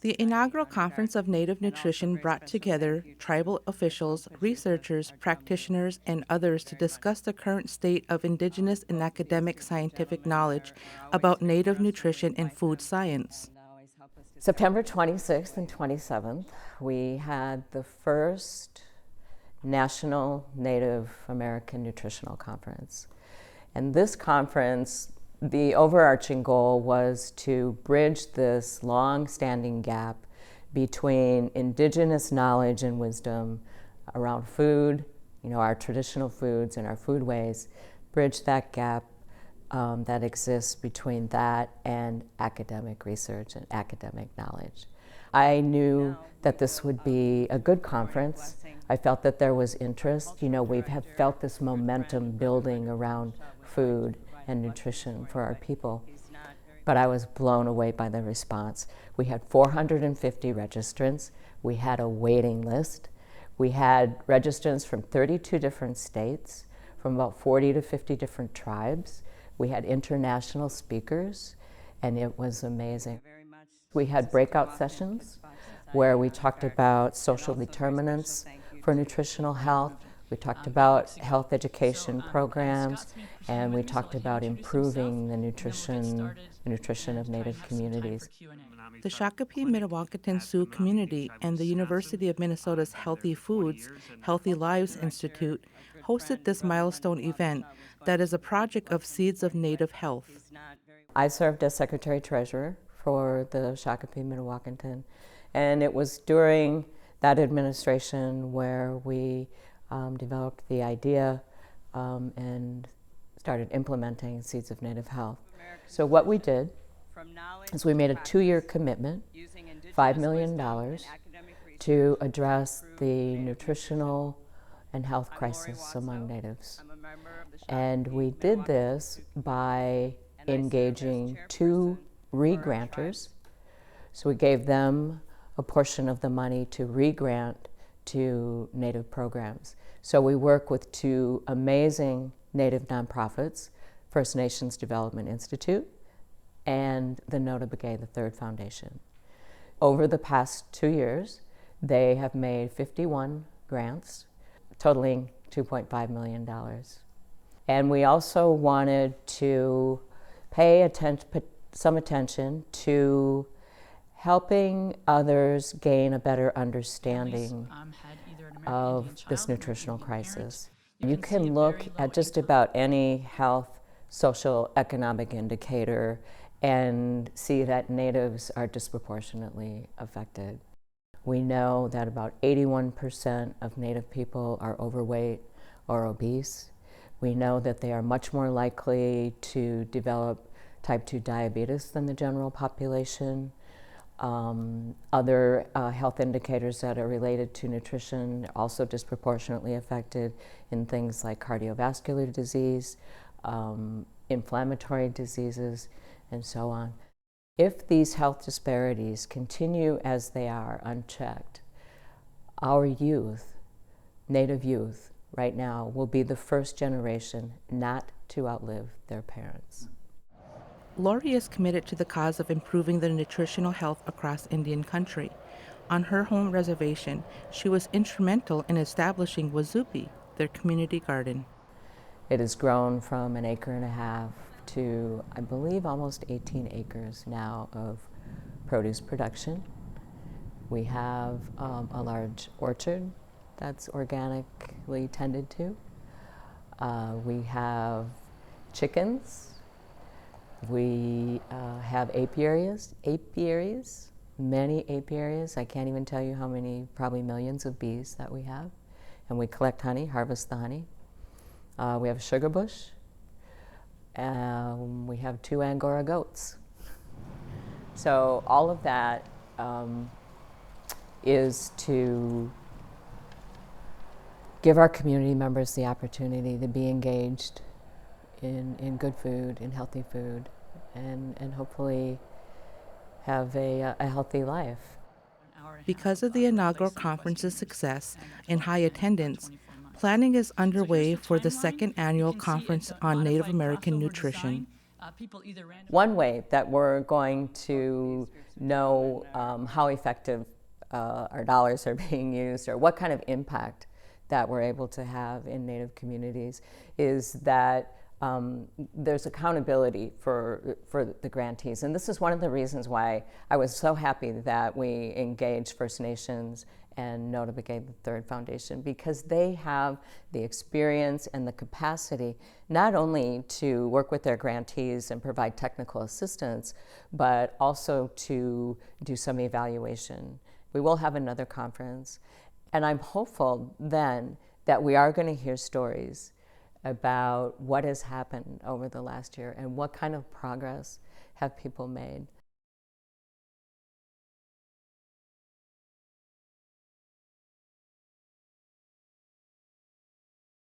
The inaugural Conference of Native Nutrition brought together tribal officials, researchers, practitioners, and others to discuss the current state of indigenous and academic scientific knowledge about Native nutrition and food science. September 26th and 27th, we had the first National Native American Nutritional Conference. And this conference, the overarching goal was to bridge this long-standing gap between indigenous knowledge and wisdom around food, our traditional foods and our foodways, bridge that gap that exists between that and academic research and academic knowledge. I knew that this would be a good conference. I felt that there was interest. We have felt this momentum building around food and nutrition for our people. But I was blown away by the response. We had 450 registrants. We had a waiting list. We had registrants from 32 different states, from about 40 to 50 different tribes. We had international speakers, and it was amazing. We had breakout sessions where we talked about social determinants for nutritional health. We talked about health education programs, and we talked about improving the nutrition of Native communities. The Shakopee Mdewakanton Sioux community and the University of Minnesota's Healthy Foods, Healthy Lives Institute hosted this milestone event that is a project of Seeds of Native Health. I served as Secretary-Treasurer for the Shakopee Mdewakanton, and it was during that administration where we developed the idea and started implementing Seeds of Native Health. So what we did is we made a 2-year commitment, $5 million, to address the nutritional and health crisis among Natives. And we did this by engaging 2 re-granters. So we gave them a portion of the money to re-grant to Native programs. So we work with 2 amazing Native nonprofits, First Nations Development Institute and the Nota Begay III Foundation. Over the past 2 years, they have made 51 grants, totaling $2.5 million. And we also wanted to pay some attention to helping others gain a better understanding of this nutritional crisis. You can look at just about any health, social, economic indicator and see that Natives are disproportionately affected. We know that about 81% of Native people are overweight or obese. We know that they are much more likely to develop type 2 diabetes than the general population. Other health indicators that are related to nutrition are also disproportionately affected in things like cardiovascular disease, inflammatory diseases, and so on. If these health disparities continue as they are unchecked, our youth, Native youth, right now will be the first generation not to outlive their parents. Lori is committed to the cause of improving the nutritional health across Indian country. On her home reservation, she was instrumental in establishing Wazupi, their community garden. It has grown from 1.5 acres to, I believe, almost 18 acres now of produce production. We have a large orchard that's organically tended to. We have chickens. We have apiaries, many apiaries. I can't even tell you how many, probably millions of bees that we have. And we collect honey, harvest the honey. We have a sugar bush. We have 2 Angora goats. So all of that is to give our community members the opportunity to be engaged in good food, in healthy food, and hopefully have a healthy life. Because of the inaugural conference's success and high attendance, planning is underway for the 2nd annual Conference on Native American Nutrition. people either randomly. One way that we're going to know how effective our dollars are being used or what kind of impact that we're able to have in Native communities is that there's accountability for the grantees. And this is one of the reasons why I was so happy that we engaged First Nations and Nota Begay III Foundation, because they have the experience and the capacity not only to work with their grantees and provide technical assistance, but also to do some evaluation. We will have another conference, and I'm hopeful then that we are going to hear stories about what has happened over the last year and what kind of progress have people made.